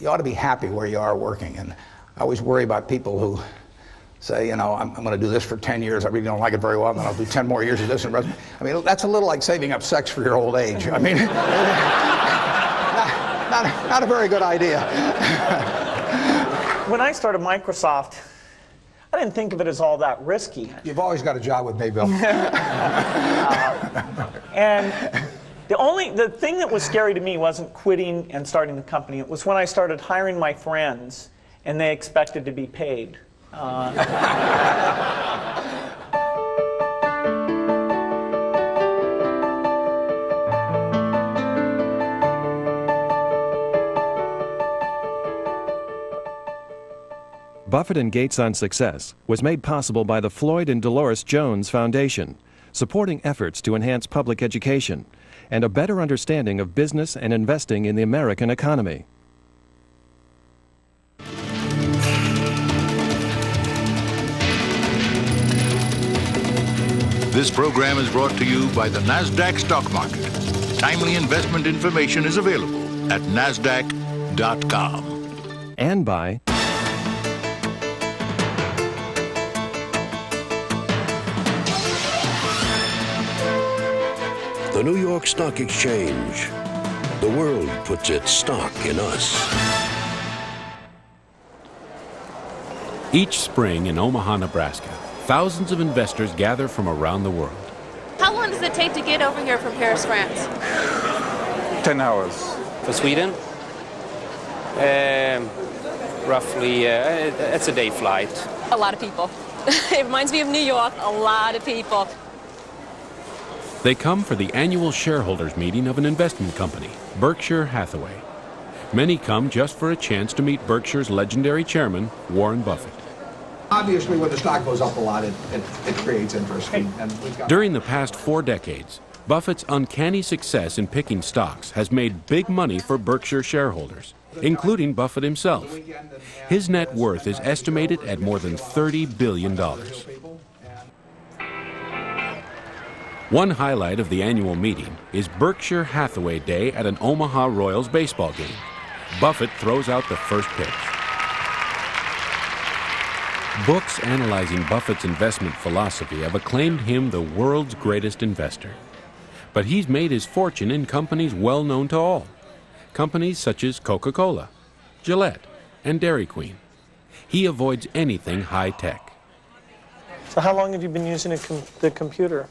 you ought to be happy where you are working. And I always worry about people who say, you know, I'm going to do this for 10 years. I really don't like it very well, and then I'll do 10 more years of this. And I mean, that's a little like saving up sex for your old age. I mean, not a very good idea. When I started Microsoft, I didn't think of it as all that risky. You've always got a job with me, Bill. And the thing that was scary to me wasn't quitting and starting the company. It was when I started hiring my friends, and they expected to be paid. Buffett and Gates on Success was made possible by the Floyd and Dolores Jones Foundation, supporting efforts to enhance public education and a better understanding of business and investing in the American economy. This program is brought to you by the NASDAQ stock market. Timely investment information is available at NASDAQ.com. And by the New York Stock Exchange. The world puts its stock in us. Each spring in Omaha, Nebraska, thousands of investors gather from around the world. How long does it take to get over here from Paris, France? 10 hours. For Sweden? Roughly, it's a day flight. A lot of people. It reminds me of New York, a lot of people. They come for the annual shareholders meeting of an investment company, Berkshire Hathaway. Many come just for a chance to meet Berkshire's legendary chairman, Warren Buffett. Obviously, when the stock goes up a lot, it creates interest. And we've got... During the past 4 decades, Buffett's uncanny success in picking stocks has made big money for Berkshire shareholders, including Buffett himself. His net worth is estimated at more than $30 billion. One highlight of the annual meeting is Berkshire Hathaway Day at an Omaha Royals baseball game. Buffett throws out the first pitch. Books analyzing Buffett's investment philosophy have acclaimed him the world's greatest investor. But he's made his fortune in companies well known to all. Companies such as Coca-Cola, Gillette, and Dairy Queen. He avoids anything high-tech. So how long have you been using the computer?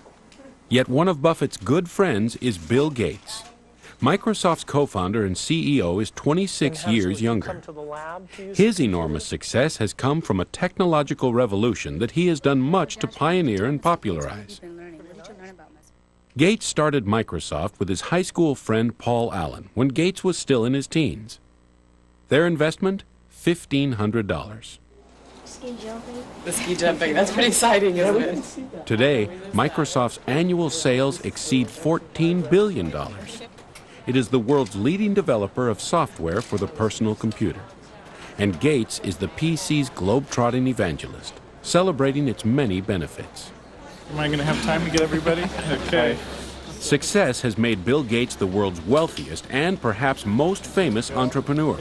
Yet one of Buffett's good friends is Bill Gates. Microsoft's co-founder and CEO is 26 years younger. His enormous success has come from a technological revolution that he has done much to pioneer and popularize. Gates started Microsoft with his high school friend Paul Allen when Gates was still in his teens. Their investment, $1,500. Ski jumping. The ski jumping, that's pretty exciting, isn't it? Today, Microsoft's annual sales exceed $14 billion. It is the world's leading developer of software for the personal computer. And Gates is the PC's globe-trotting evangelist, celebrating its many benefits. Am I going to have time to get everybody? Okay. Success has made Bill Gates the world's wealthiest and perhaps most famous entrepreneur.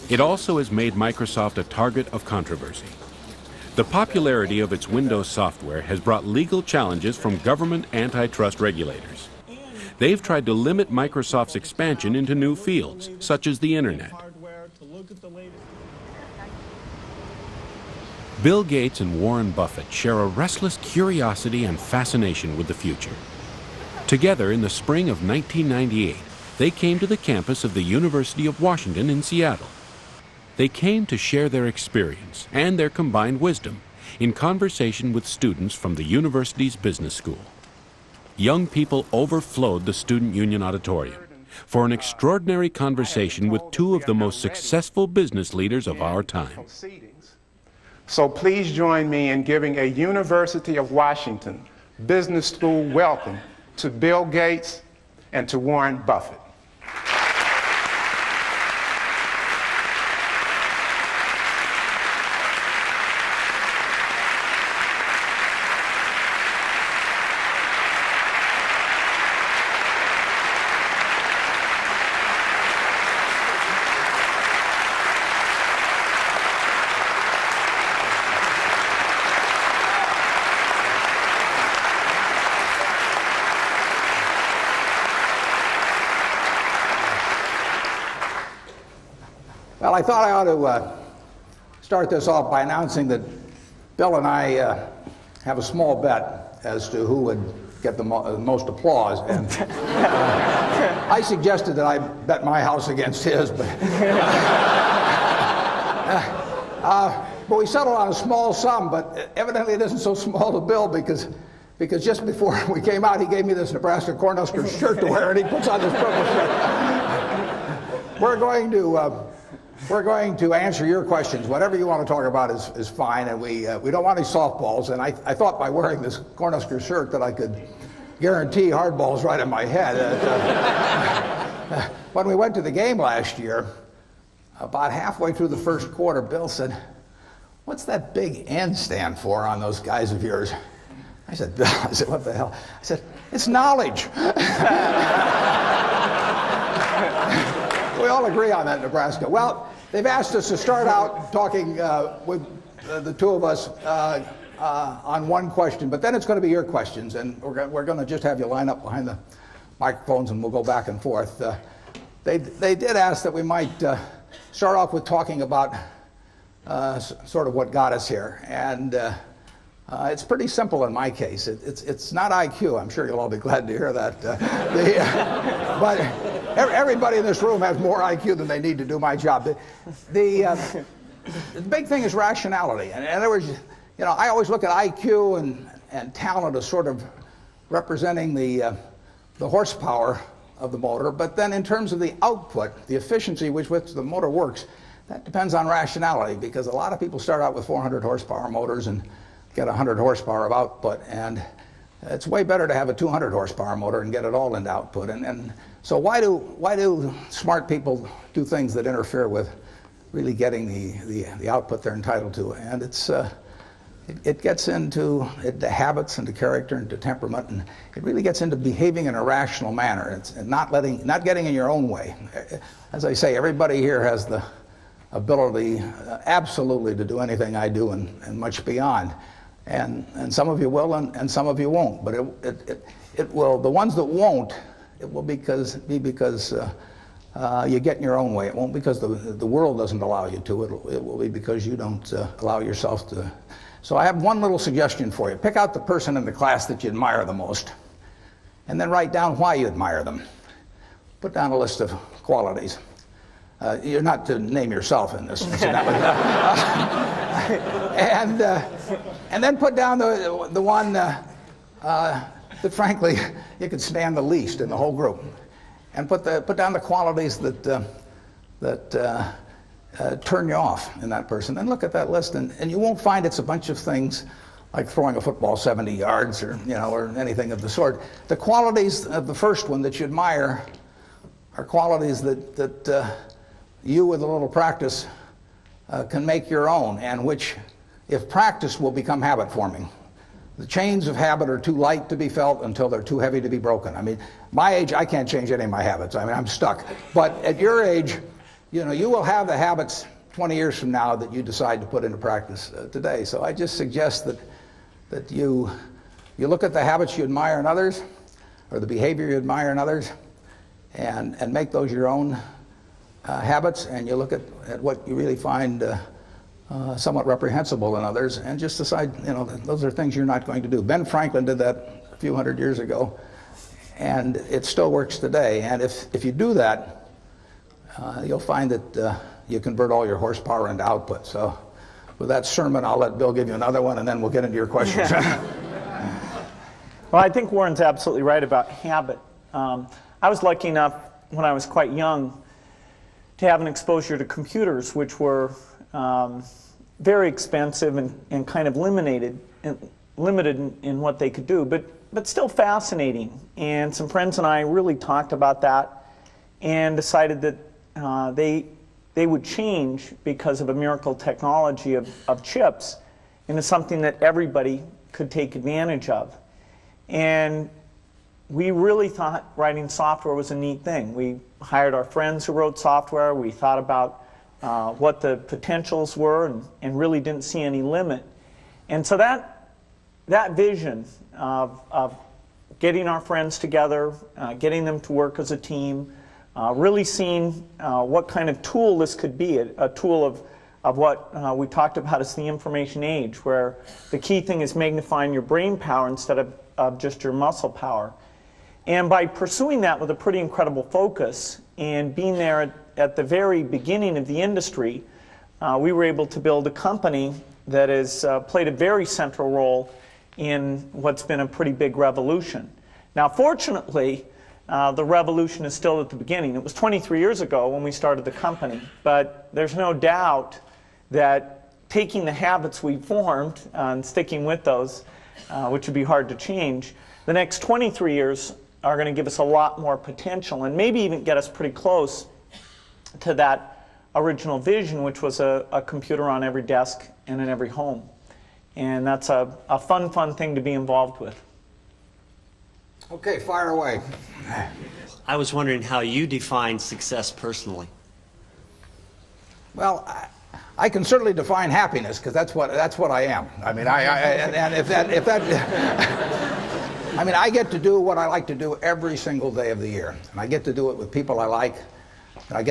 It also has made Microsoft a target of controversy. The popularity of its Windows software has brought legal challenges from government antitrust regulators. They've tried to limit Microsoft's expansion into new fields, such as the Internet. Bill Gates and Warren Buffett share a restless curiosity and fascination with the future. Together in the spring of 1998, they came to the campus of the University of Washington in Seattle. They came to share their experience and their combined wisdom in conversation with students from the university's business school. Young people overflowed the Student Union Auditorium for an extraordinary conversation with two of the most successful business leaders of our time. So please join me in giving a University of Washington Business School welcome to Bill Gates and to Warren Buffett. Well, I thought I ought to start this off by announcing that Bill and I have a small bet as to who would get the most applause. And I suggested that I bet my house against his, but we settled on a small sum, but evidently it isn't so small to Bill because just before we came out, he gave me this Nebraska Cornhusker shirt to wear, and he puts on this purple shirt. We're going to answer your questions. Whatever you want to talk about is fine, and we don't want any softballs. And I thought by wearing this Cornhusker shirt that I could guarantee hardballs right in my head. When we went to the game last year, about halfway through the first quarter, Bill said, "What's that big N stand for on those guys of yours?" I said, "Bill," I said, "what the hell?" I said, "It's knowledge." We all agree on that in Nebraska. Well, they've asked us to start out talking with the two of us on one question, but then it's going to be your questions, and we're going to just have you line up behind the microphones, and we'll go back and forth. They did ask that we might start off with talking about sort of what got us here, and it's pretty simple in my case. It's not IQ. I'm sure you'll all be glad to hear that. But everybody in this room has more IQ than they need to do my job. The big thing is rationality. And in other words, you know, I always look at IQ and talent as sort of representing the horsepower of the motor. But then in terms of the output, the efficiency with which the motor works, that depends on rationality, because a lot of people start out with 400 horsepower motors and get 100 horsepower of output, and it's way better to have a 200 horsepower motor and get it all into output. And so why do smart people do things that interfere with really getting the output they're entitled to? And it gets into habits, into character, into temperament, and it really gets into behaving in a rational manner. And not getting in your own way. As I say, everybody here has the ability absolutely to do anything I do and much beyond. And some of you will, and some of you won't. But it will. The ones that won't, it will be because you get in your own way. It won't because the world doesn't allow you to. It will be because you don't allow yourself to. So I have one little suggestion for you. Pick out the person in the class that you admire the most, and then write down why you admire them. Put down a list of qualities. You're not to name yourself in this. And then put down the one that frankly you could stand the least in the whole group, and put down the qualities that turn you off in that person. And look at that list, and you won't find it's a bunch of things like throwing a football 70 yards or anything of the sort. The qualities of the first one that you admire are qualities that you, with a little practice, can make your own, and which, if practiced, will become habit forming. The chains of habit are too light to be felt until they're too heavy to be broken. I mean, my age, I can't change any of my habits. I mean, I'm stuck. But at your age, you will have the habits 20 years from now that you decide to put into practice today. So I just suggest that you look at the habits you admire in others, or the behavior you admire in others, and make those your own habits, and you look at what you really find somewhat reprehensible in others, and just decide, that those are things you're not going to do. Ben Franklin did that a few hundred years ago, and it still works today. And if you do that, you'll find that you convert all your horsepower into output. So with that sermon, I'll let Bill give you another one, and then we'll get into your questions. Well, I think Warren's absolutely right about habit. I was lucky enough when I was quite young to have an exposure to computers, which were very expensive and kind of limited in what they could do, but still fascinating. And some friends and I really talked about that and decided that they would change because of a miracle technology of chips into something that everybody could take advantage of. And we really thought writing software was a neat thing. We hired our friends who wrote software. We thought about what the potentials were and really didn't see any limit. And so that vision of getting our friends together, getting them to work as a team, really seeing what kind of tool this could be, a tool of what we talked about as the information age, where the key thing is magnifying your brain power instead of just your muscle power. And by pursuing that with a pretty incredible focus and being there at the very beginning of the industry, we were able to build a company that has played a very central role in what's been a pretty big revolution. Now, fortunately, the revolution is still at the beginning. It was 23 years ago when we started the company, but there's no doubt that taking the habits we formed and sticking with those, which would be hard to change, the next 23 years are going to give us a lot more potential and maybe even get us pretty close to that original vision, which was a computer on every desk and in every home. And that's a fun thing to be involved with. Okay, fire away. I was wondering how you define success personally. Well, I can certainly define happiness because that's what I am. I mean, and if that I mean, I get to do what I like to do every single day of the year, and I get to do it with people I like. And I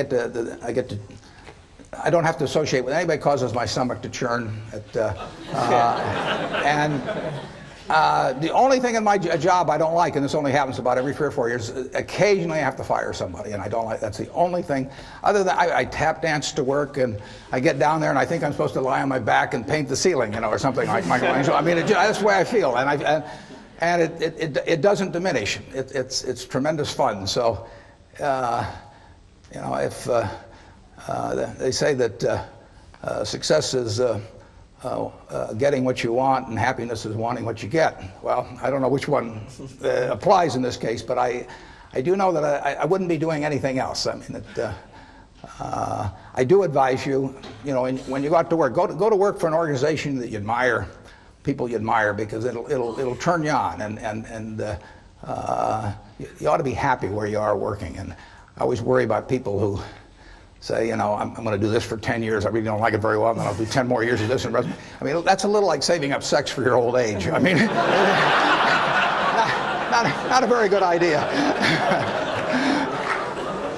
don't have to associate with anybody causes my stomach to churn. The only thing in my job I don't like, and this only happens about every 3 or 4 years, occasionally I have to fire somebody, and I don't like. That's the only thing. Other than I tap dance to work, and I get down there, and I think I'm supposed to lie on my back and paint the ceiling, or something like Michelangelo. I mean, that's the way I feel, and it doesn't diminish. It's tremendous fun. So, if they say that success is getting what you want and happiness is wanting what you get. Well, I don't know which one applies in this case, but I do know that I wouldn't be doing anything else. I mean, I do advise you, when you go out to work, go to work for an organization that you admire, people you admire, because it'll turn you on, and you ought to be happy where you are working. And I always worry about people who say, I'm going to do this for 10 years. I really don't like it very well, and then I'll do 10 more years of this. I mean, that's a little like saving up sex for your old age. I mean, not a very good idea.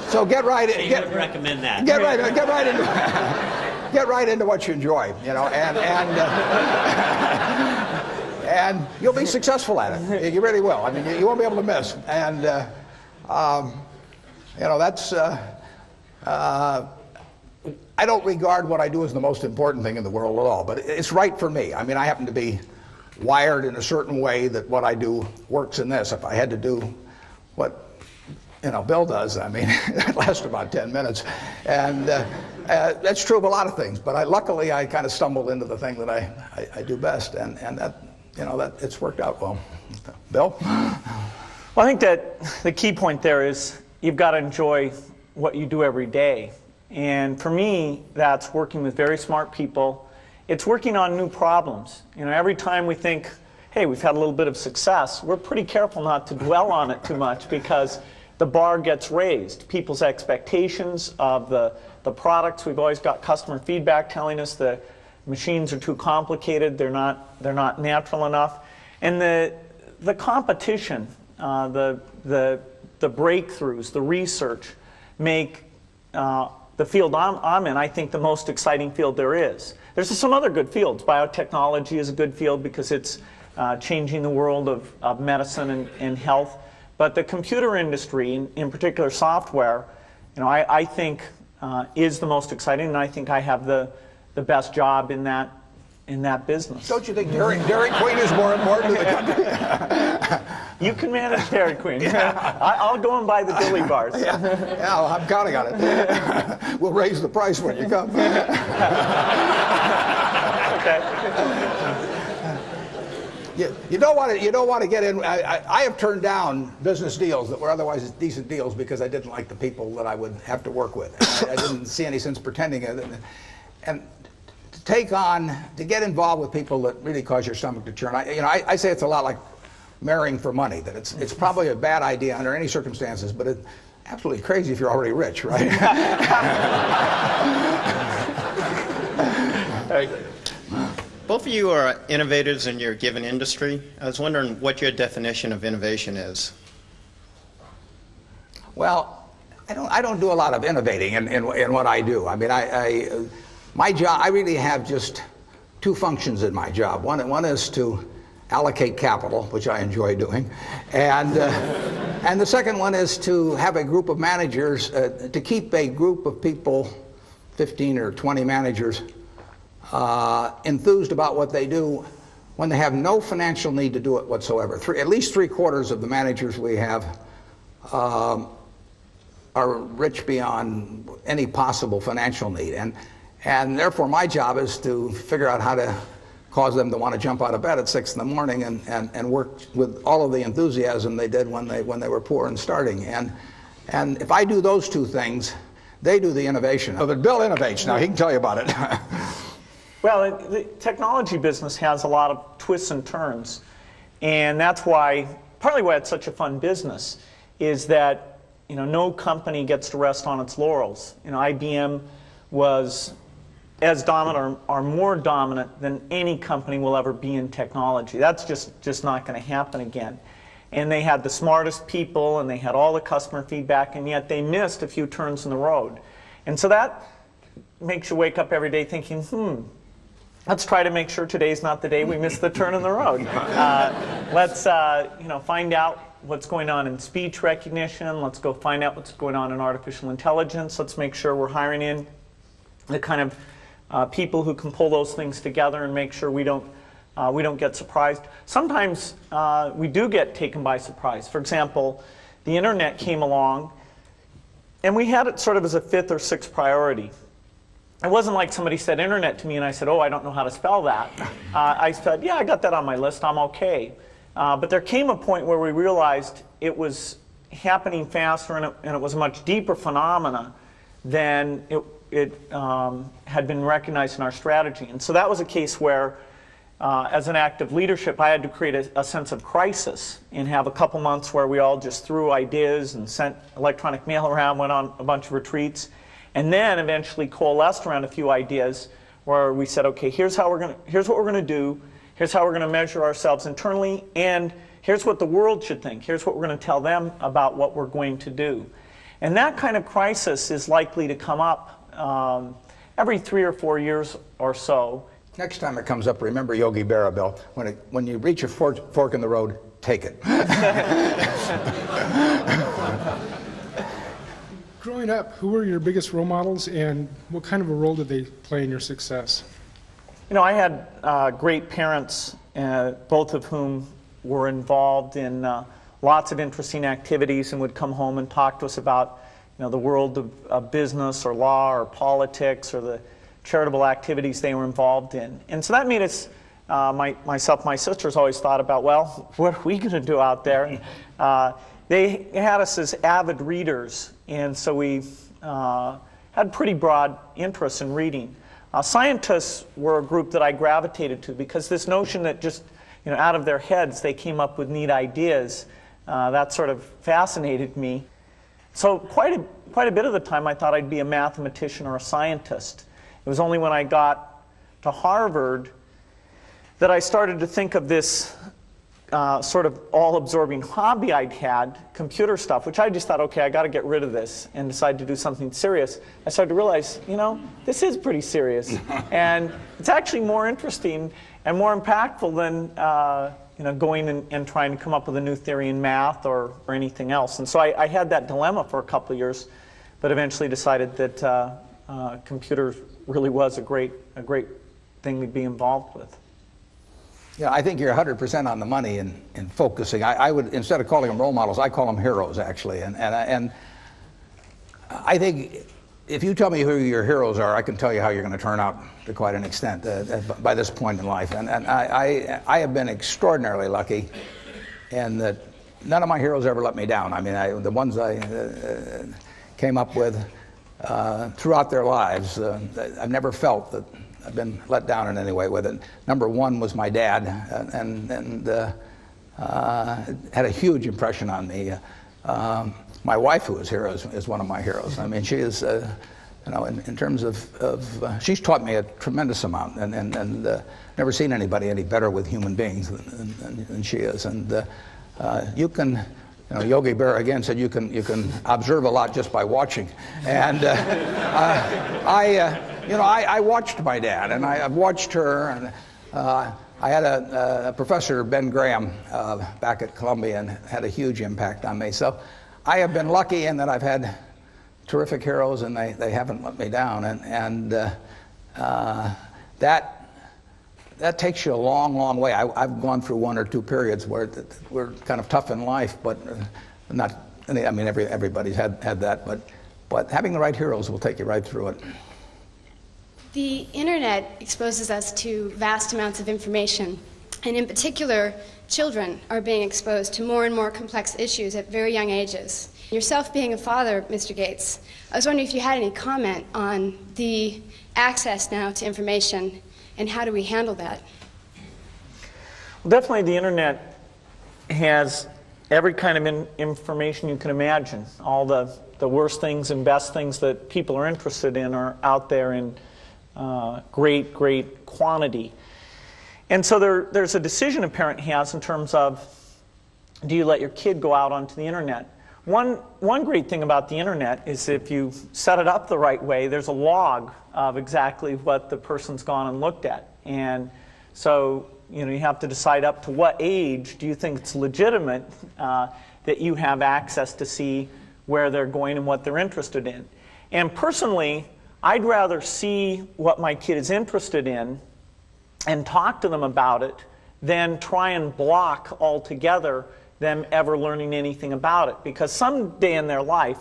So get right in. You would recommend that. Get right into what you enjoy, and you'll be successful at it. You really will. I mean, you won't be able to miss. And that's. I don't regard what I do as the most important thing in the world at all, but it's right for me. I mean, I happen to be wired in a certain way that what I do works in this. If I had to do what Bill does, I mean, it lasts about 10 minutes. And that's true of a lot of things, but luckily I kind of stumbled into the thing that I do best, and that it's worked out well. Bill? Well, I think that the key point there is you've got to enjoy what you do every day. And for me, that's working with very smart people. It's working on new problems. Every time we think, hey, we've had a little bit of success, we're pretty careful not to dwell on it too much, because the bar gets raised. People's expectations of the products, we've always got customer feedback telling us the machines are too complicated, they're not natural enough. And the competition, the breakthroughs, the research make the field I'm in, I think, the most exciting field there is. There's some other good fields. Biotechnology is a good field because it's changing the world of medicine and health. But the computer industry, in particular software, I think is the most exciting, and I think I have the best job in that business. Don't you think Dairy Queen is more important to the country? You can manage Dairy Queen. Yeah. I'll go and buy the dilly bars. Yeah, I'm counting on it. We'll raise the price when you come. Okay. You don't want to get in. I have turned down business deals that were otherwise decent deals because I didn't like the people that I would have to work with. I didn't see any sense pretending it. And to get involved with people that really cause your stomach to churn. I say it's a lot like marrying for money. That it's probably a bad idea under any circumstances, but it's absolutely crazy if you're already rich, right? Both of you are innovators in your given industry. I was wondering what your definition of innovation is. Well, I don't do a lot of innovating in what I do. I mean, my job, I really have just two functions in my job. One is to allocate capital, which I enjoy doing, and the second one is to have a group of managers, to keep a group of people, 15 or 20 managers, enthused about what they do when they have no financial need to do it whatsoever. At least 3/4 of the managers we have are rich beyond any possible financial need, and therefore my job is to figure out how to cause them to want to jump out of bed at 6 in the morning and work with all of the enthusiasm they did when they were poor and starting. And if I do those two things, they do the innovation. But Bill innovates now. He can tell you about it. Well, the technology business has a lot of twists and turns, and that's partly why it's such a fun business, is that no company gets to rest on its laurels. IBM was as dominant or more dominant than any company will ever be in technology. That's just not going to happen again. And they had the smartest people, and they had all the customer feedback, and yet they missed a few turns in the road. And so that makes you wake up every day thinking, let's try to make sure today's not the day we miss the turn in the road. Let's find out what's going on in speech recognition. Let's go find out what's going on in artificial intelligence. Let's make sure we're hiring in the kind of people who can pull those things together and make sure we don't get surprised. Sometimes we do get taken by surprise. For example, the internet came along, and we had it sort of as a 5th or 6th priority. It wasn't like somebody said internet to me and I said, oh, I don't know how to spell that. I said, yeah, I got that on my list, I'm okay. But there came a point where we realized it was happening faster, and it was a much deeper phenomena than it had been recognized in our strategy. And so that was a case where, as an act of leadership, I had to create a sense of crisis and have a couple months where we all just threw ideas and sent electronic mail around, went on a bunch of retreats, and then eventually coalesced around a few ideas where we said, okay, here's what we're going to do, here's how we're going to measure ourselves internally, and here's what the world should think. Here's what we're going to tell them about what we're going to do. And that kind of crisis is likely to come up every 3 or 4 years or so. Next time it comes up, remember Yogi Berra, Bill. When you reach a fork in the road, take it. Growing up, who were your biggest role models, and what kind of a role did they play in your success? I had great parents, both of whom were involved in lots of interesting activities and would come home and talk to us about the world of business or law or politics or the charitable activities they were involved in. And so that made us, myself, my sisters always thought about, well, what are we going to do out there? They had us as avid readers, and so we had pretty broad interests in reading. Scientists were a group that I gravitated to because this notion that just out of their heads they came up with neat ideas, that sort of fascinated me. So quite a bit of the time I thought I'd be a mathematician or a scientist. It was only when I got to Harvard that I started to think of this sort of all-absorbing hobby I'd had, computer stuff, which I just thought, okay, I got to get rid of this, and decided to do something serious. I started to realize, this is pretty serious, and it's actually more interesting and more impactful than going and trying to come up with a new theory in math or anything else. And so I had that dilemma for a couple of years, but eventually decided that computers really was a great thing to be involved with. Yeah, I think you're 100% on the money in focusing. I would, instead of calling them role models, I call them heroes, actually. And I think if you tell me who your heroes are, I can tell you how you're going to turn out to quite an extent by this point in life. And I have been extraordinarily lucky in that none of my heroes ever let me down. I mean, the ones I came up with throughout their lives, I've never felt that I've been let down in any way with it. Number one was my dad, and had a huge impression on me. My wife, who is here, is one of my heroes. I mean, she is, in terms of she's taught me a tremendous amount, and never seen anybody any better with human beings than she is. And you can Yogi Berra again said you can observe a lot just by watching, and I watched my dad, and I've watched her, and I had a professor, Ben Graham, back at Columbia, and had a huge impact on me. So I have been lucky in that I've had terrific heroes, and they haven't let me down, and that takes you a long, long way. I've gone through one or two periods where we're kind of tough in life, but not. I mean, everybody's had that, but having the right heroes will take you right through it. The internet exposes us to vast amounts of information, and in particular, children are being exposed to more and more complex issues at very young ages. Yourself being a father, Mr. Gates, I was wondering if you had any comment on the access now to information, and how do we handle that? Well, definitely the internet has every kind of information you can imagine. All the worst things and best things that people are interested in are out there in great quantity. And so there's a decision a parent has in terms of, do you let your kid go out onto the internet? One great thing about the internet is if you set it up the right way, there's a log of exactly what the person's gone and looked at. And so you have to decide up to what age do you think it's legitimate that you have access to see where they're going and what they're interested in. And personally, I'd rather see what my kid is interested in and talk to them about it than try and block altogether them ever learning anything about it. Because someday in their life,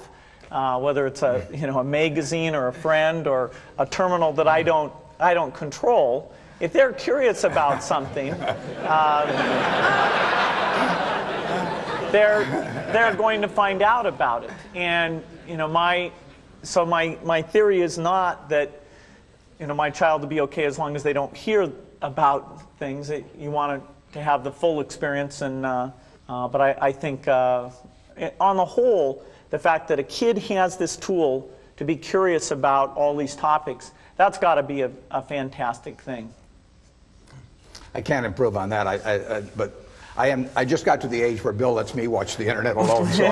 whether it's a magazine or a friend or a terminal that I don't control, if they're curious about something, they're going to find out about it. And my theory is not that my child will be okay as long as they don't hear about things. You want to have the full experience, and but I think on the whole, the fact that a kid has this tool to be curious about all these topics, that's got to be a fantastic thing. I can't improve on that. But I just got to the age where Bill lets me watch the internet alone. So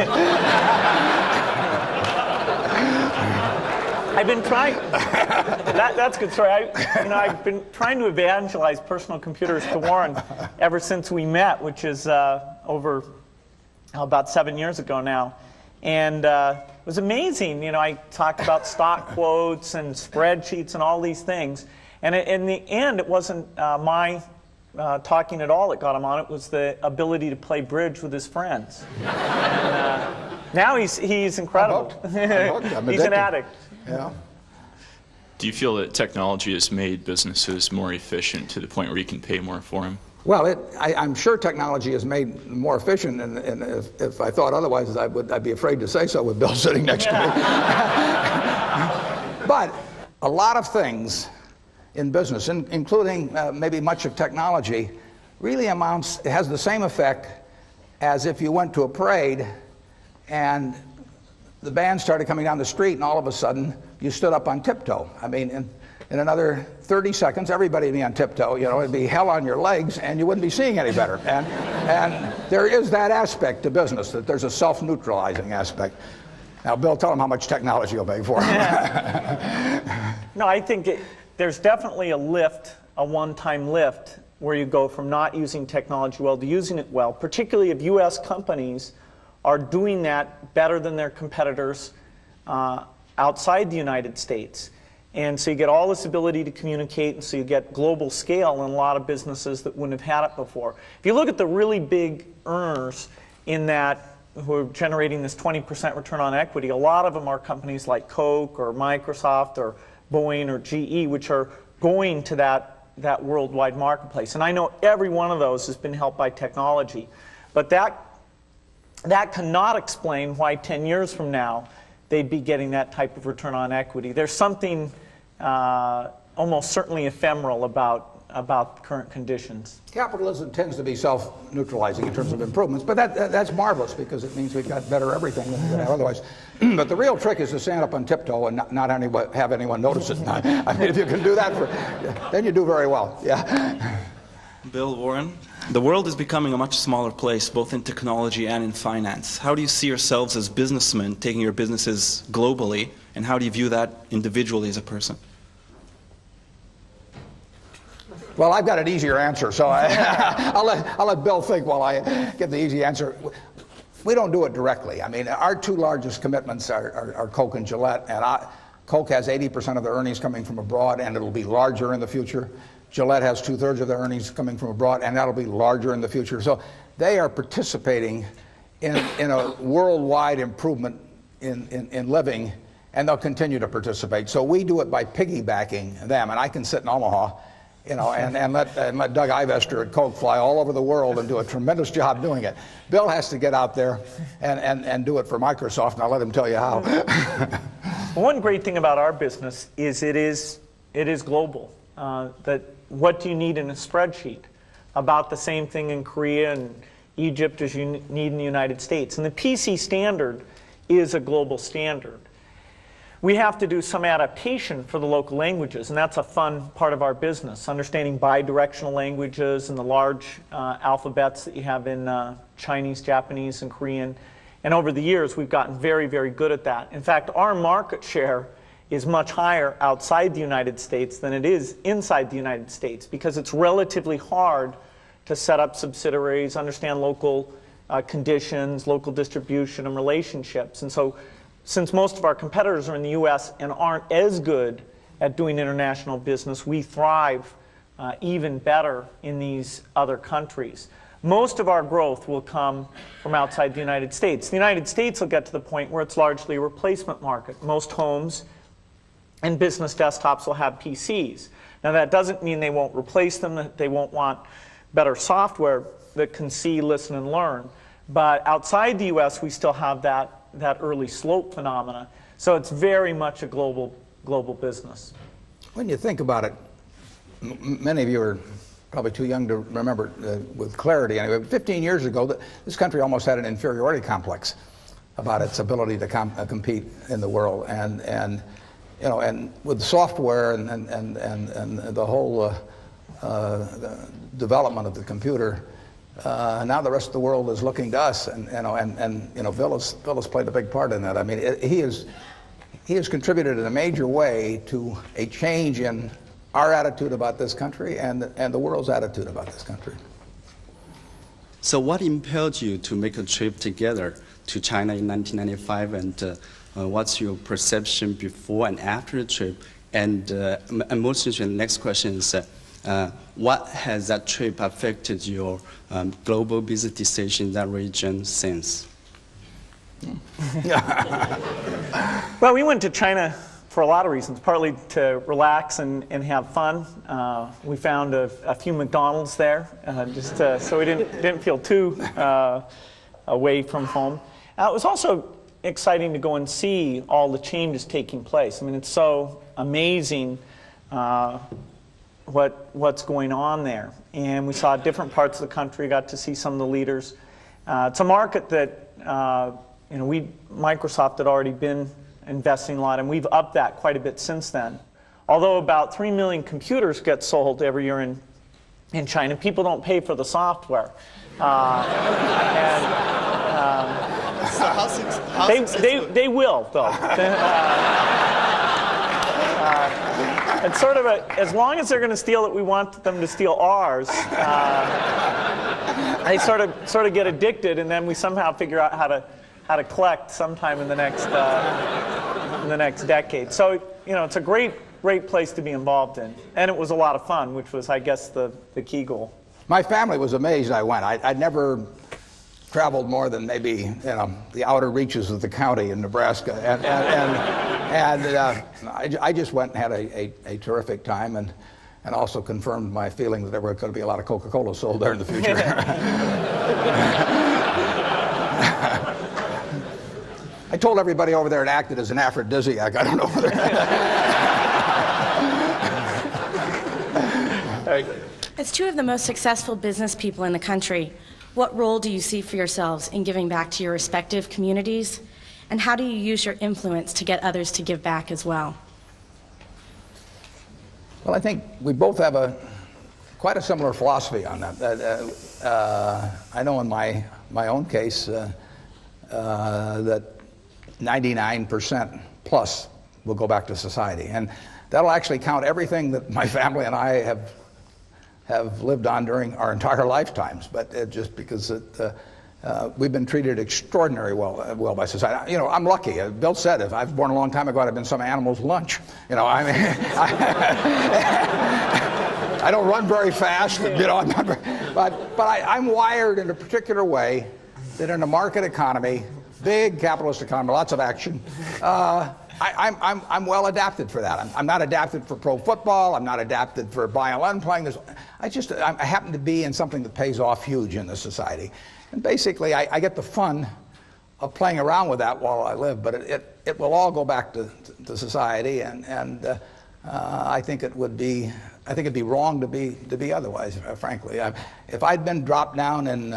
I've been trying. That's a good story. I've been trying to evangelize personal computers to Warren ever since we met, which is over about 7 years ago now. And it was amazing. I talked about stock quotes and spreadsheets and all these things. And in the end, it wasn't my talking at all that got him on. It was the ability to play bridge with his friends. And, now he's incredible. He's an addict. Yeah. Do you feel that technology has made businesses more efficient to the point where you can pay more for them? Well, I'm sure technology has made them more efficient, and if I thought otherwise, I'd be afraid to say so with Bill sitting next to me. But a lot of things in business, including maybe much of technology, really has the same effect as if you went to a parade and the band started coming down the street, and all of a sudden you stood up on tiptoe. I mean, in another 30 seconds, everybody would be on tiptoe. It'd be hell on your legs, and you wouldn't be seeing any better. And there is that aspect to business, that there's a self-neutralizing aspect. Now, Bill, tell them how much technology you'll make for them. No, I think there's definitely a lift, a one-time lift, where you go from not using technology well to using it well, particularly if U.S. companies are doing that better than their competitors outside the United States. And so you get all this ability to communicate, and so you get global scale in a lot of businesses that wouldn't have had it before. If you look at the really big earners in that, who are generating this 20% return on equity, a lot of them are companies like Coke or Microsoft or Boeing or GE, which are going to that worldwide marketplace. And I know every one of those has been helped by technology. But that cannot explain why 10 years from now they'd be getting that type of return on equity. There's something almost certainly ephemeral about current conditions. Capitalism tends to be self-neutralizing in terms of improvements, but that's marvelous, because it means we've got better everything than we would have otherwise. But the real trick is to stand up on tiptoe and not have anyone notice it. I mean, if you can do that, then you do very well. Yeah. Bill, Warren, the world is becoming a much smaller place, both in technology and in finance. How do you see yourselves as businessmen taking your businesses globally, and how do you view that individually as a person? Well, I've got an easier answer, so I'll let Bill think while I give the easy answer. We don't do it directly. I mean, our two largest commitments are Coke and Gillette, and Coke has 80% of their earnings coming from abroad, and it'll be larger in the future. Gillette has 2/3 of their earnings coming from abroad, and that'll be larger in the future. So they are participating in a worldwide improvement in living, and they'll continue to participate. So we do it by piggybacking them, and I can sit in Omaha, and let Doug Ivester at Coke fly all over the world and do a tremendous job doing it. Bill has to get out there and do it for Microsoft, and I'll let him tell you how. One great thing about our business is it is global. That what do you need in a spreadsheet? About the same thing in Korea and Egypt as you need in the United States. And the PC standard is a global standard. We have to do some adaptation for the local languages, and that's a fun part of our business, understanding bidirectional languages and the large alphabets that you have in Chinese, Japanese, and Korean. And over the years, we've gotten very, very good at that. In fact, our market share is much higher outside the United States than it is inside the United States, because it's relatively hard to set up subsidiaries, understand local conditions, local distribution, and relationships. And so, since most of our competitors are in the US and aren't as good at doing international business, we thrive even better in these other countries. Most of our growth will come from outside the United States. The United States will get to the point where it's largely a replacement market. Most homes and business desktops will have PCs. Now that doesn't mean they won't replace them, that they won't want better software that can see, listen, and learn. But outside the US, we still have that early slope phenomena. So it's very much a global business. When you think about it, many of you are probably too young to remember with clarity. Anyway, 15 years ago, this country almost had an inferiority complex about its ability to compete in the world. And with software and the whole development of the computer, now the rest of the world is looking to us, and Bill has played a big part in that. I mean, he has contributed in a major way to a change in our attitude about this country and the world's attitude about this country. So, what impelled you to make a trip together to China in 1995, and what's your perception before and after the trip? And most interesting, the next question is, what has that trip affected your global business decision in that region since? Well, we went to China for a lot of reasons, partly to relax and have fun. We found a few McDonald's there, just so we didn't feel too away from home. It was also exciting to go and see all the changes taking place. I mean, it's so amazing what's going on there. And we saw different parts of the country, got to see some of the leaders. It's a market that Microsoft had already been investing a lot, and we've upped that quite a bit since then. Although about 3 million computers get sold every year in China, people don't pay for the software. They will, though. It's sort of as long as they're going to steal it, we want them to steal ours. They sort of get addicted, and then we somehow figure out how to collect sometime in the next decade. So it's a great place to be involved in, and it was a lot of fun, which was, I guess, the key goal. My family was amazed I went. I'd never traveled more than maybe the outer reaches of the county in Nebraska, and I just went and had a terrific time, and also confirmed my feeling that there were going to be a lot of Coca-Cola sold there in the future. I told everybody over there it acted as an aphrodisiac. I don't know whether. As two of the most successful business people in the country, what role do you see for yourselves in giving back to your respective communities? And how do you use your influence to get others to give back as well? Well, I think we both have a quite a similar philosophy on that. I know in my own case that 99% plus will go back to society, and that'll actually count everything that my family and I have lived on during our entire lifetimes. But just because we've been treated extraordinarily well by society. You know, I'm lucky. Bill said if I was born a long time ago, I'd have been some animal's lunch. You know, I mean, I don't run very fast. You know, but I'm wired in a particular way that in a market economy, big capitalist economy, lots of action. I'm well adapted for that. I'm not adapted for pro football. I'm not adapted for violin playing. I happen to be in something that pays off huge in this society. And basically, I get the fun of playing around with that while I live, but it will all go back to society, and I think it'd be wrong to be otherwise, frankly. If I'd been dropped down in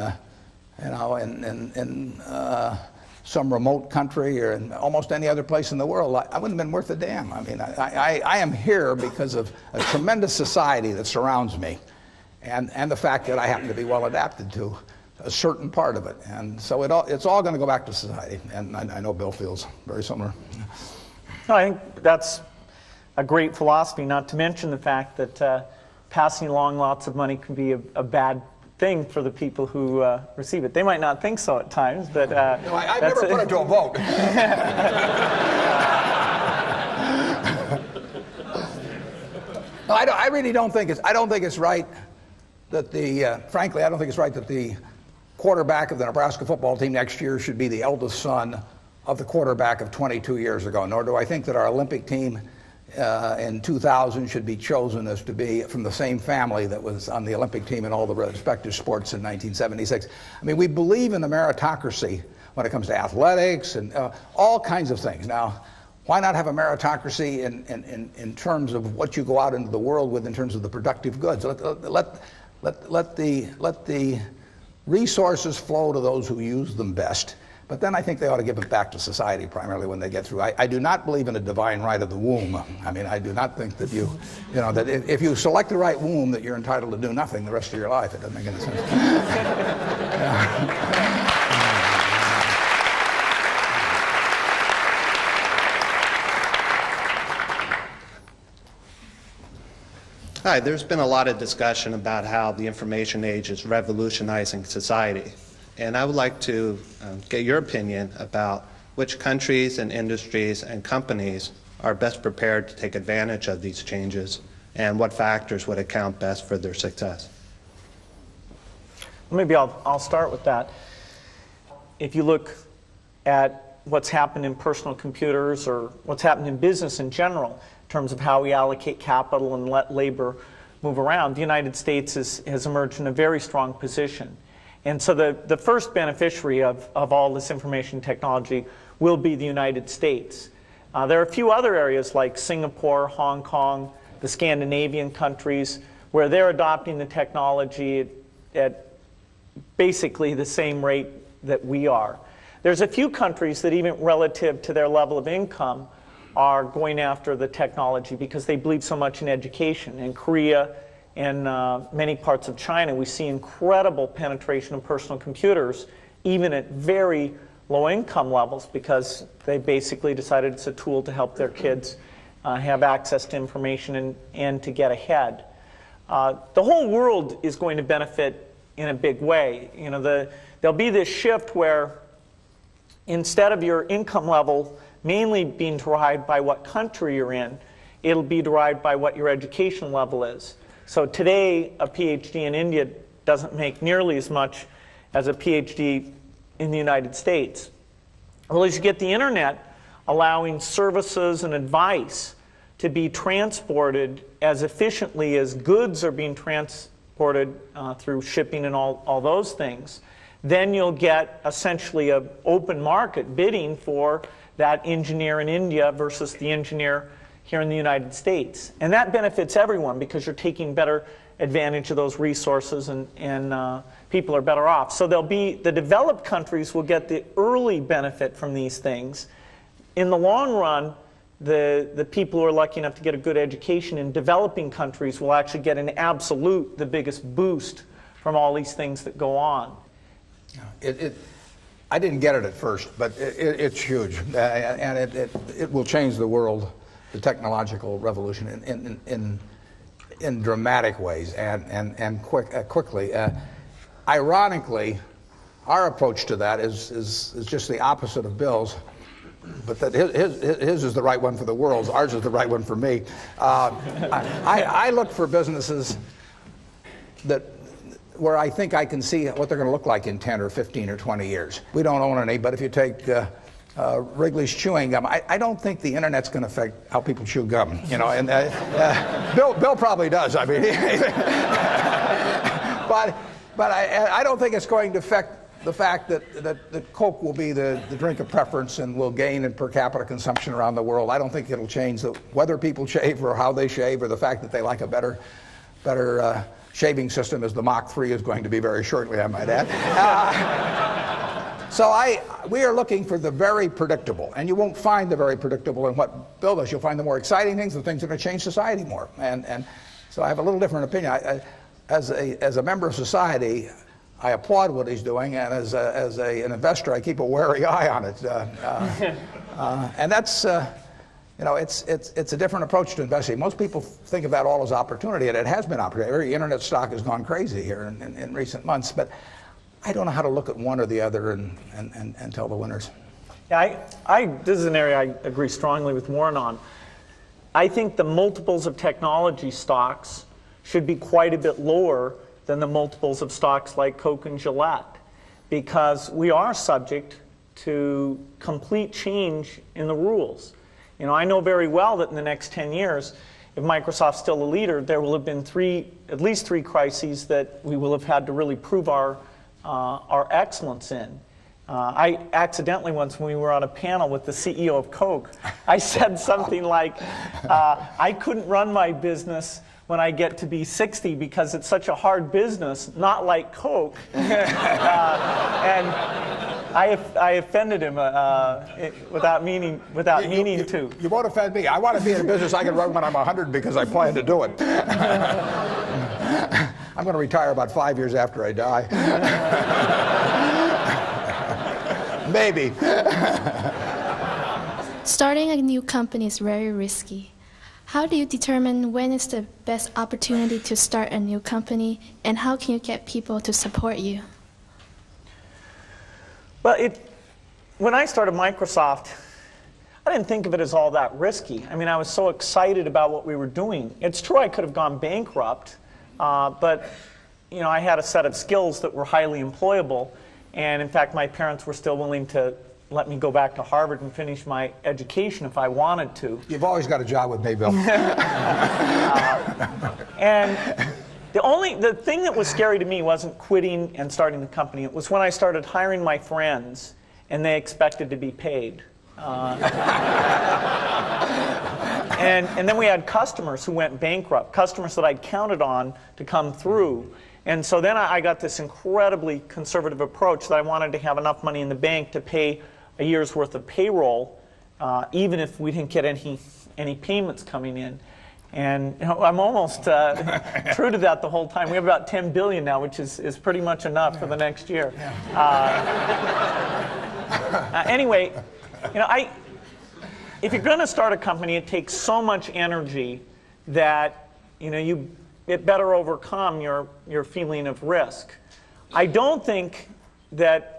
some remote country or in almost any other place in the world, I wouldn't have been worth a damn. I mean, I am here because of a tremendous society that surrounds me, and the fact that I happen to be well adapted to a certain part of it. And so it's all going to go back to society. And I know Bill feels very similar. No, I think that's a great philosophy, not to mention the fact that passing along lots of money can be a bad thing for the people who receive it. They might not think so at times, but no, I've never put it to a vote. No, I really don't think it's right that frankly, I don't think it's right that the quarterback of the Nebraska football team next year should be the eldest son of the quarterback of 22 years ago, nor do I think that our Olympic team in 2000 should be chosen as to be from the same family that was on the Olympic team in all the respective sports in 1976. I mean, we believe in the meritocracy when it comes to athletics and all kinds of things. Now, why not have a meritocracy in terms of what you go out into the world with in terms of the productive goods? Let the resources flow to those who use them best. But then I think they ought to give it back to society primarily when they get through. I do not believe in a divine right of the womb. I mean, I do not think that that if you select the right womb that you're entitled to do nothing the rest of your life. It doesn't make any sense. Hi, there's been a lot of discussion about how the information age is revolutionizing society. And I would like to get your opinion about which countries and industries and companies are best prepared to take advantage of these changes and what factors would account best for their success. Maybe I'll start with that. If you look at what's happened in personal computers or what's happened in business in general, in terms of how we allocate capital and let labor move around, the United States has emerged in a very strong position. And so the first beneficiary of all this information technology will be the United States. There are a few other areas like Singapore, Hong Kong, the Scandinavian countries, where they're adopting the technology at basically the same rate that we are. There's a few countries that even relative to their level of income are going after the technology because they believe so much in education. In Korea and many parts of China, we see incredible penetration of personal computers, even at very low income levels, because they basically decided it's a tool to help their kids have access to information and to get ahead. The whole world is going to benefit in a big way. You know, there'll be this shift where instead of your income level mainly being derived by what country you're in, it'll be derived by what your education level is. So today, a PhD in India doesn't make nearly as much as a PhD in the United States. Well, as you get the internet allowing services and advice to be transported as efficiently as goods are being transported through shipping and all those things, then you'll get essentially an open market bidding for that engineer in India versus the engineer here in the United States. And that benefits everyone because you're taking better advantage of those resources and people are better off. So the developed countries will get the early benefit from these things. In the long run, the people who are lucky enough to get a good education in developing countries will actually get an absolute, the biggest boost from all these things that go on. I didn't get it at first, but it's huge, and it will change the world, the technological revolution, in dramatic ways and quickly. Ironically, our approach to that is just the opposite of Bill's, but that his is the right one for the world. Ours is the right one for me. I look for businesses where I think I can see what they're going to look like in 10 or 15 or 20 years. We don't own any, but if you take Wrigley's chewing gum, I don't think the internet's going to affect how people chew gum. You know, and Bill probably does. I mean, but I don't think it's going to affect the fact that Coke will be the drink of preference and will gain in per capita consumption around the world. I don't think it'll change whether people shave or how they shave, or the fact that they like a better shaving system, as the Mach 3 is going to be very shortly, I might add. So we are looking for the very predictable, and you won't find the very predictable in what Bill does. You'll find the more exciting things, the things that are going to change society more. And so I have a little different opinion. As a member of society, I applaud what he's doing, and as an investor, I keep a wary eye on it. And that's. You know, it's a different approach to investing. Most people think of that all as opportunity, and it has been opportunity. Every internet stock has gone crazy here in recent months, but I don't know how to look at one or the other and tell the winners. Yeah, this is an area I agree strongly with Warren on. I think the multiples of technology stocks should be quite a bit lower than the multiples of stocks like Coke and Gillette, because we are subject to complete change in the rules. You know, I know very well that in the next 10 years, if Microsoft's still a leader, there will have been at least three crises that we will have had to really prove our excellence in. I accidentally once, when we were on a panel with the CEO of Coke, I said something like, I couldn't run my business when I get to be 60 because it's such a hard business, not like Coke. And I offended him without meaning to. You won't offend me. I want to be in a business I can run when I'm 100 because I plan to do it. I'm going to retire about 5 years after I die. Maybe. Starting a new company is very risky. How do you determine when is the best opportunity to start a new company, and how can you get people to support you? Well, when I started Microsoft, I didn't think of it as all that risky. I mean, I was so excited about what we were doing. It's true I could have gone bankrupt, but you know, I had a set of skills that were highly employable, and in fact, my parents were still willing to let me go back to Harvard and finish my education if I wanted to. You've always got a job with me, Bill. And the thing that was scary to me wasn't quitting and starting the company. It was when I started hiring my friends and they expected to be paid. And then we had customers who went bankrupt, customers that I'd counted on to come through. And so then I got this incredibly conservative approach that I wanted to have enough money in the bank to pay a year's worth of payroll, even if we didn't get any payments coming in. And you know, I'm almost true to that the whole time. We have about $10 billion now, which is pretty much enough for the next year. Anyway, you know, if you're going to start a company, it takes so much energy that it better overcome your feeling of risk. I don't think that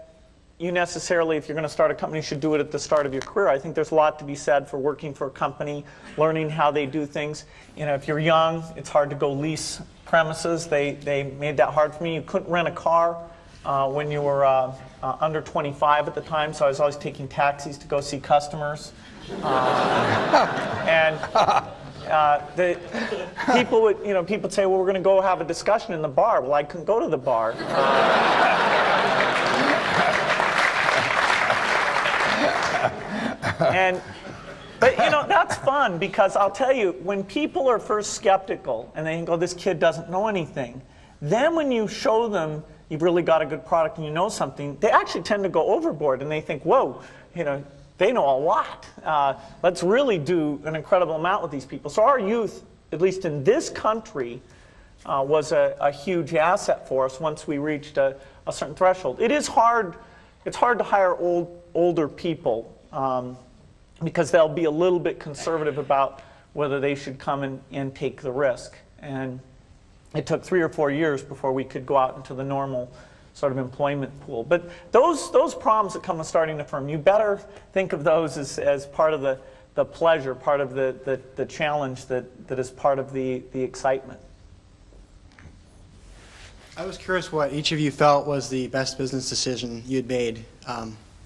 you necessarily, if you're going to start a company, should do it at the start of your career. I think there's a lot to be said for working for a company, learning how they do things. You know, if you're young, it's hard to go lease premises. They made that hard for me. You couldn't rent a car when you were under 25 at the time, so I was always taking taxis to go see customers. And the people would, people would say, well, we're going to go have a discussion in the bar. Well, I couldn't go to the bar. But that's fun, because I'll tell you, when people are first skeptical and they think, oh, this kid doesn't know anything, then when you show them you've really got a good product and you know something, they actually tend to go overboard and they think, whoa, they know a lot. Let's really do an incredible amount with these people. So our youth, at least in this country, was a huge asset for us once we reached a certain threshold. It is hard. It's hard to hire older people because they'll be a little bit conservative about whether they should come and take the risk. And it took 3 or 4 years before we could go out into the normal sort of employment pool. But those problems that come with starting a firm, you better think of those as part of the pleasure, part of the challenge that is part of the excitement. I was curious what each of you felt was the best business decision you'd made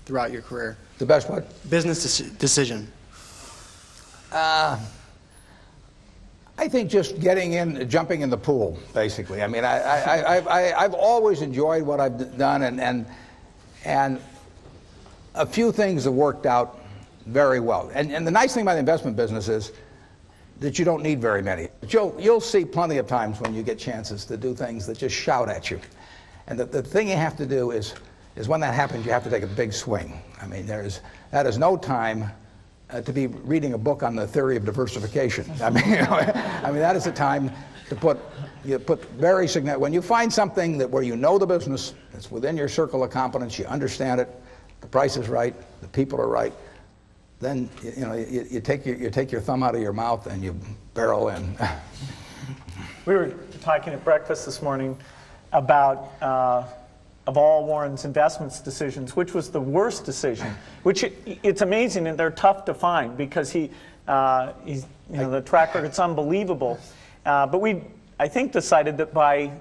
throughout your career. The best what? Business decision. I think just jumping in the pool, basically. I mean, I've always enjoyed what I've done, and a few things have worked out very well. And the nice thing about the investment business is that you don't need very many. But you'll see plenty of times when you get chances to do things that just shout at you. And the thing you have to do is when that happens, you have to take a big swing. I mean, that is no time to be reading a book on the theory of diversification. I mean, that is the time to put very significant. When you find something where you know the business, it's within your circle of competence, you understand it, the price is right, the people are right, then you take your thumb out of your mouth and you barrel in. We were talking at breakfast this morning about of all Warren's investments decisions, which was the worst decision? Which it's amazing, and they're tough to find because he's the track record's unbelievable. But we, I think, decided that by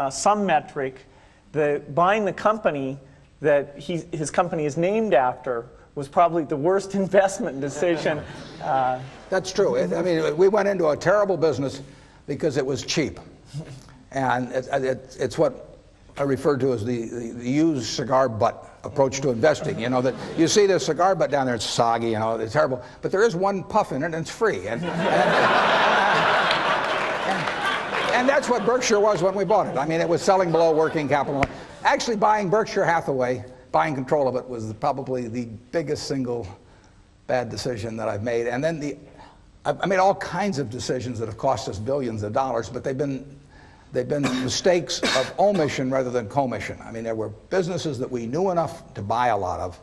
some metric, buying the company that his company is named after was probably the worst investment decision. That's true. I mean, we went into a terrible business because it was cheap, and it's what I refer to as the used cigar butt approach to investing. You know, that you see the cigar butt down there, it's soggy, it's terrible, but there is one puff in it and it's free. And that's what Berkshire was when we bought it. I mean, it was selling below working capital. Actually, buying Berkshire Hathaway, buying control of it, was probably the biggest single bad decision that I've made. And then I made all kinds of decisions that have cost us billions of dollars, but they've been mistakes of omission rather than commission. I mean, there were businesses that we knew enough to buy a lot of.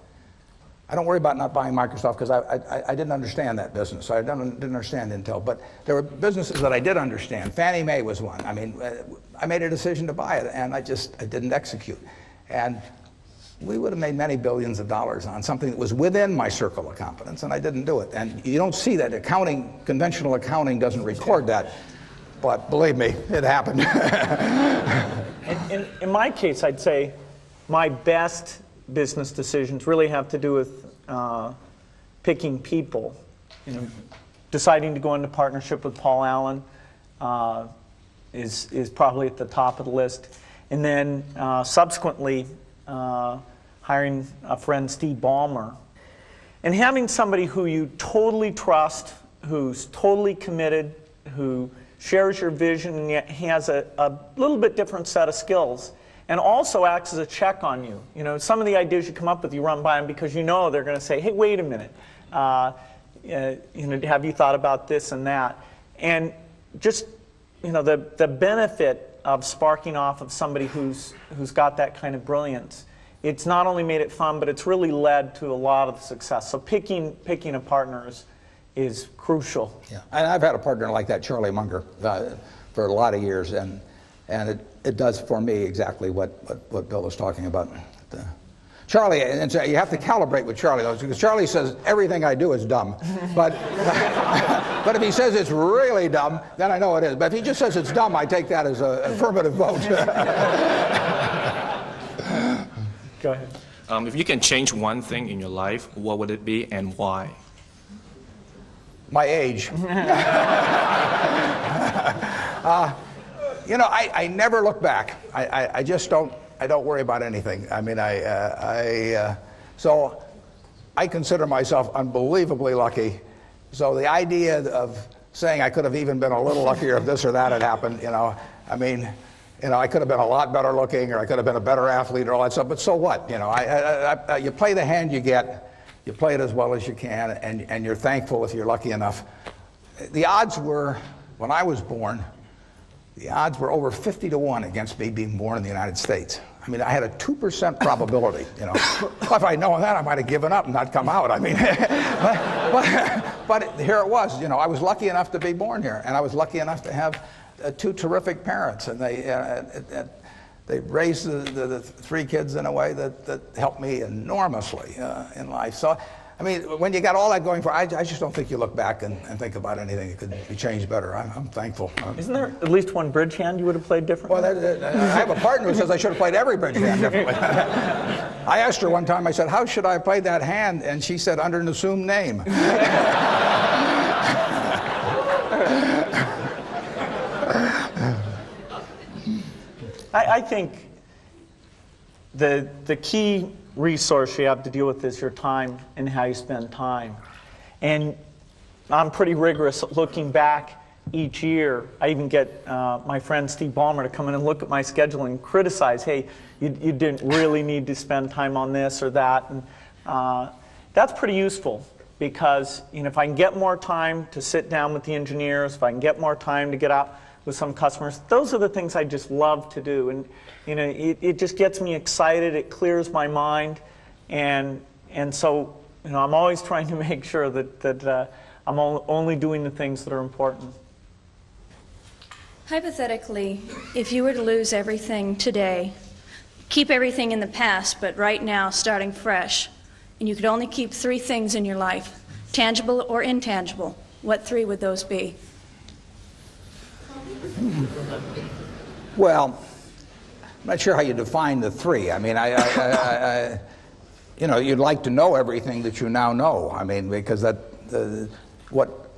I don't worry about not buying Microsoft because I didn't understand that business. I didn't understand Intel. But there were businesses that I did understand. Fannie Mae was one. I mean, I made a decision to buy it, and I didn't execute. And we would have made many billions of dollars on something that was within my circle of competence, and I didn't do it. And you don't see that. Conventional accounting doesn't record that. But believe me, it happened. In my case, I'd say my best business decisions really have to do with picking people. Deciding to go into partnership with Paul Allen is probably at the top of the list. And then subsequently hiring a friend, Steve Ballmer. And having somebody who you totally trust, who's totally committed, who shares your vision and yet has a little bit different set of skills, and also acts as a check on you. Some of the ideas you come up with, you run by them because they're going to say, hey, wait a minute, have you thought about this and that? And just, the benefit of sparking off of somebody who's got that kind of brilliance, it's not only made it fun, but it's really led to a lot of success. So picking a partner is crucial. Yeah, and I've had a partner like that, Charlie Munger, for a lot of years, and it does for me exactly what Bill was talking about. Charlie, and so you have to calibrate with Charlie, though, because Charlie says everything I do is dumb, but if he says it's really dumb, then I know it is. But if he just says it's dumb, I take that as an affirmative vote. Go ahead. If you can change one thing in your life, what would it be and why? My age. I never look back. I just don't. I don't worry about anything. I mean, so I consider myself unbelievably lucky. So the idea of saying I could have even been a little luckier if this or that had happened, I could have been a lot better looking, or I could have been a better athlete, or all that stuff. But so what? You play the hand you get. you play it as well as you can, and you're thankful if you're lucky enough. The odds were, when I was born, the odds were over 50 to 1 against me being born in the United States. I mean, I had a 2% probability, you know. Well, if I'd known that, I might have given up and not come out. I mean, but here it was, you know. I was lucky enough to be born here, and I was lucky enough to have two terrific parents, and they raised the three kids in a way that helped me enormously in life. So, I mean, when you got all that going for, I just don't think you look back and think about anything that could be changed better. I'm thankful. Isn't there at least one bridge hand you would have played differently? Well, I have a partner who says I should have played every bridge hand differently. I asked her one time, I said, how should I have played that hand? And she said, under an assumed name. I think the key resource you have to deal with is your time and how you spend time. And I'm pretty rigorous at looking back each year. I even get my friend Steve Ballmer to come in and look at my schedule and criticize, hey, you didn't really need to spend time on this or that. And that's pretty useful, because if I can get more time to sit down with the engineers, if I can get more time to get out with some customers, those are the things I just love to do. And it just gets me excited, it clears my mind, and so I'm always trying to make sure that I'm only doing the things that are important. Hypothetically, if you were to lose everything today, keep everything in the past, but right now starting fresh, and you could only keep 3 things in your life, tangible or intangible, what 3 would those be? Well, I'm not sure how you define the 3. I mean, you'd like to know everything that you now know. I mean, because what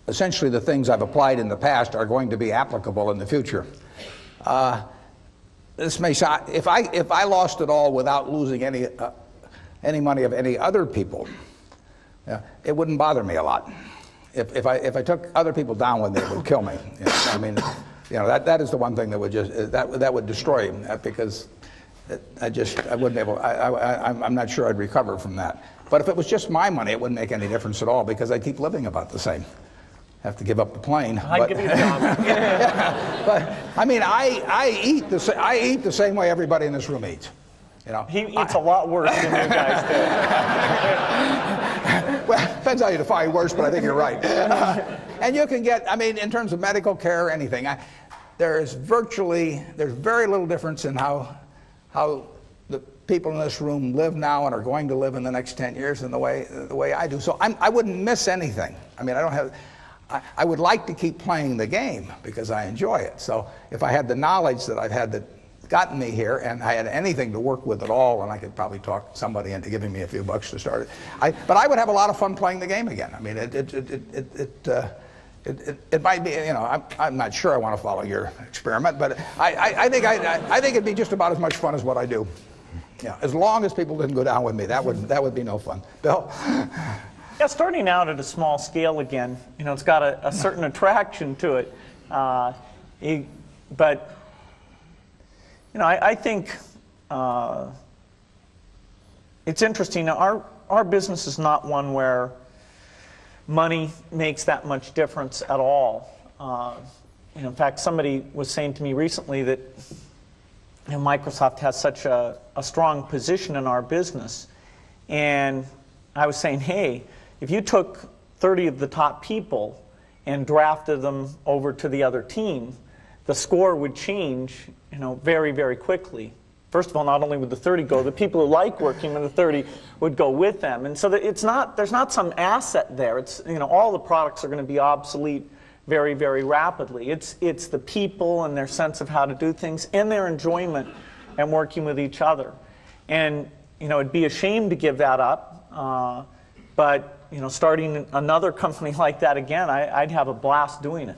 essentially the things I've applied in the past are going to be applicable in the future. This may sound, if I lost it all without losing any money of any other people, it wouldn't bother me a lot. If I took other people down with me, it would kill me. I mean, that is the one thing that would just that would destroy him, because I wouldn't be able. I'm not sure I'd recover from that. But if it was just my money, it wouldn't make any difference at all, because I keep living about the same. Have to give up the plane. I'd give you a job. But I mean, I eat the same way everybody in this room eats. He eats a lot worse than you guys do. Well, depends how you define worse, but I think you're right. And you can get, I mean, in terms of medical care or anything, there's very little difference in how the people in this room live now and are going to live in the next 10 years than the way I do. So I wouldn't miss anything. I mean, I would like to keep playing the game because I enjoy it. So if I had the knowledge that I've had that gotten me here, and I had anything to work with at all, and I could probably talk somebody into giving me a few bucks to start it. But I would have a lot of fun playing the game again. I mean, it might be, I'm not sure I want to follow your experiment, but I think it'd be just about as much fun as what I do. Yeah, as long as people didn't go down with me, that would be no fun. Bill? Yeah, starting out at a small scale again, it's got a certain attraction to it, but. I think it's interesting. Our business is not one where money makes that much difference at all. In fact, somebody was saying to me recently that Microsoft has such a strong position in our business. And I was saying, hey, if you took 30 of the top people and drafted them over to the other team, the score would change, very, very quickly. First of all, not only would the 30 go, the people who like working with the 30 would go with them. And so that there's not some asset there. It's, all the products are going to be obsolete very, very rapidly. It's the people and their sense of how to do things and their enjoyment and working with each other. And, it'd be a shame to give that up. But, starting another company like that again, I'd have a blast doing it.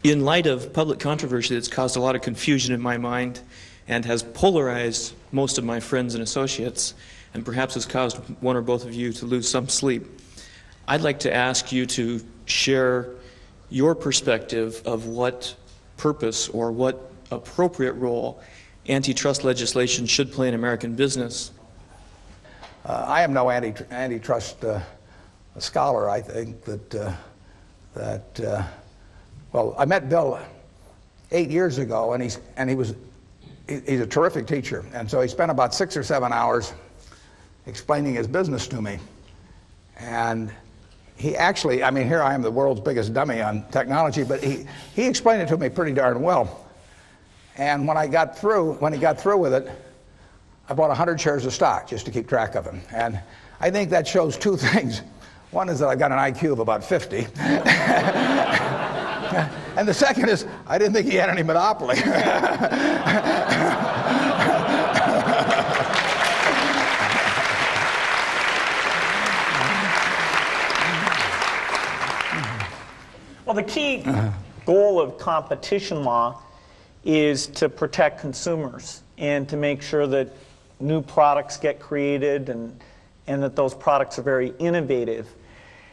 In light of public controversy that's caused a lot of confusion in my mind and has polarized most of my friends and associates, and perhaps has caused one or both of you to lose some sleep, I'd like to ask you to share your perspective of what purpose or what appropriate role antitrust legislation should play in American business? I am no antitrust scholar. I think that well, I met Bill 8 years ago, and he's a terrific teacher, and so he spent about 6 or 7 hours explaining his business to me. And he actually, I mean, here I am, the world's biggest dummy on technology, but he explained it to me pretty darn well. And when he got through with it, I bought 100 shares of stock just to keep track of him. And I think that shows two things. One is that I've got an IQ of about 50. And the second is, I didn't think he had any monopoly. Well, the key goal of competition law is to protect consumers and to make sure that new products get created and that those products are very innovative.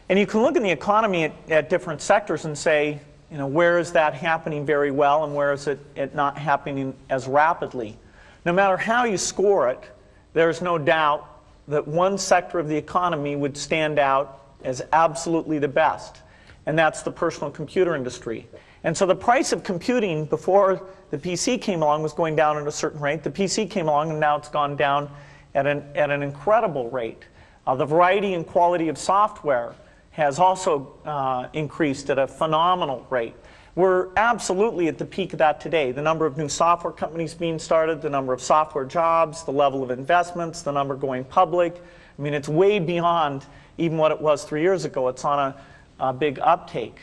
And you can look in the economy at different sectors and say, you know, where is that happening very well and where is it not happening as rapidly? No matter how you score it, there's no doubt that one sector of the economy would stand out as absolutely the best, and that's the personal computer industry. And so the price of computing before the PC came along was going down at a certain rate. The PC came along and now it's gone down at an incredible rate. The variety and quality of software has also increased at a phenomenal rate. We're absolutely at the peak of that today. The number of new software companies being started, the number of software jobs, the level of investments, the number going public. I mean, it's way beyond even what it was 3 years ago. It's on a big uptake.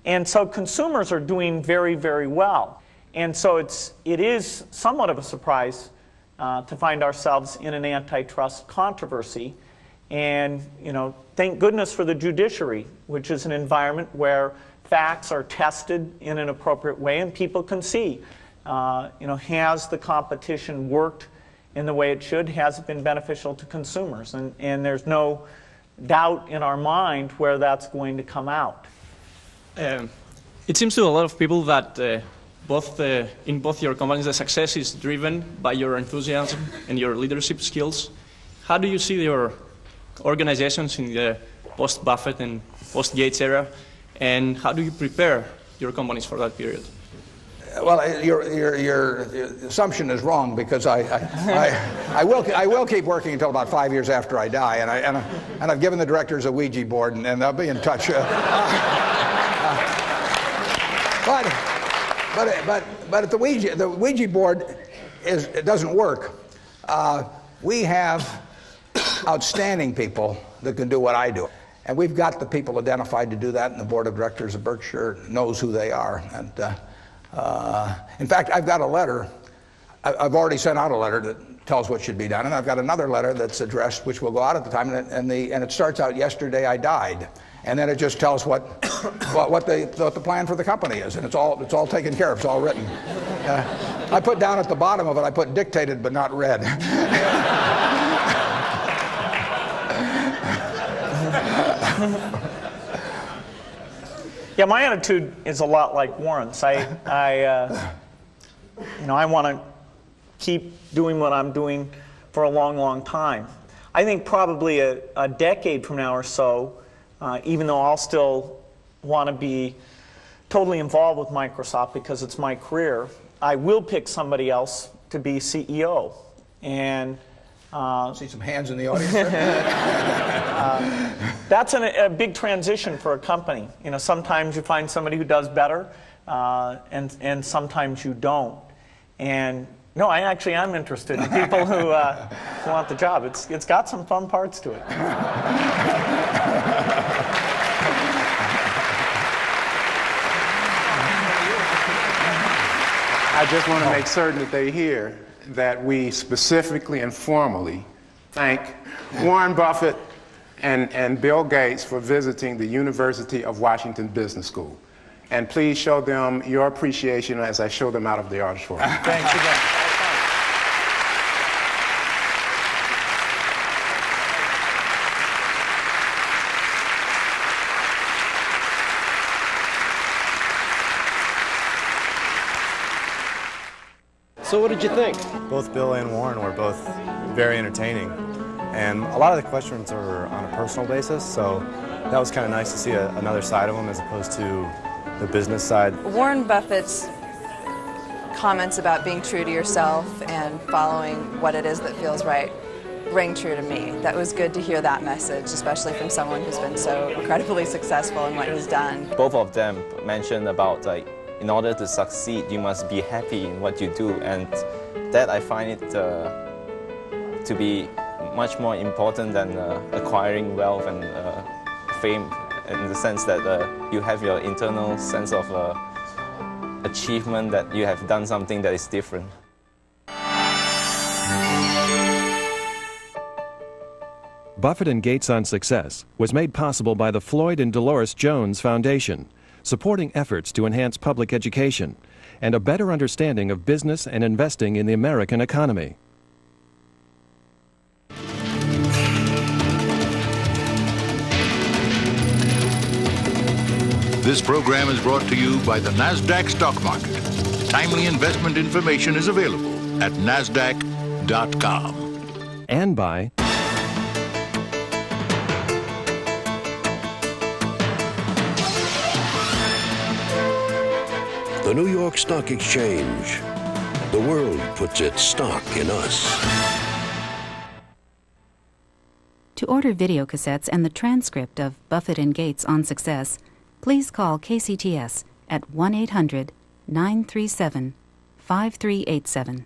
And so consumers are doing very, very well. And so it is somewhat of a surprise to find ourselves in an antitrust controversy. And, you know, thank goodness for the judiciary, which is an environment where facts are tested in an appropriate way and people can see, you know, has the competition worked in the way it should? Has it been beneficial to consumers? And there's no doubt in our mind where that's going to come out. It seems to a lot of people that in both your companies, the success is driven by your enthusiasm and your leadership skills. How do you see your organizations in the post-Buffett and post-Gates era, and how do you prepare your companies for that period? Well, your assumption is wrong, because I will keep working until about 5 years after I die, and I've given the directors a Ouija board, and they'll be in touch. But at the Ouija board it doesn't work. We have outstanding people that can do what I do. And we've got the people identified to do that, and the board of directors of Berkshire knows who they are. And in fact, I've got a letter. I've already sent out a letter that tells what should be done, and I've got another letter that's addressed, which will go out at the time, and it starts out, "Yesterday I died," and then it just tells what the plan for the company is, and it's all taken care of. It's all written. I put down at the bottom of it, I put "dictated but not read." Yeah, my attitude is a lot like Warren's. I want to keep doing what I'm doing for a long, long time. I think probably a decade from now or so, even though I'll still want to be totally involved with Microsoft because it's my career, I will pick somebody else to be CEO. And see some hands in the audience. That's a big transition for a company. You know, sometimes you find somebody who does better, and sometimes you don't. And no, I actually am interested in people who want the job. It's got some fun parts to it. I just want to make certain that they hear that we specifically and formally thank Warren Buffett and Bill Gates for visiting the University of Washington Business School. And please show them your appreciation as I show them out of the auditorium. Thanks again. So what did you think? Both Bill and Warren were both very entertaining. And a lot of the questions were on a personal basis, so that was kind of nice to see another side of them as opposed to the business side. Warren Buffett's comments about being true to yourself and following what it is that feels right ring true to me. That was good to hear that message, especially from someone who's been so incredibly successful in what he's done. Both of them mentioned about in order to succeed, you must be happy in what you do, and that I find it to be much more important than acquiring wealth and fame, in the sense that you have your internal sense of achievement, that you have done something that is different. Buffett and Gates on Success was made possible by the Floyd and Dolores Jones Foundation, supporting efforts to enhance public education and a better understanding of business and investing in the American economy. This program is brought to you by the NASDAQ stock market. Timely investment information is available at NASDAQ.com. And by the New York Stock Exchange. The world puts its stock in us. To order video cassettes and the transcript of Buffett and Gates on Success, please call KCTS at 1-800-937-5387.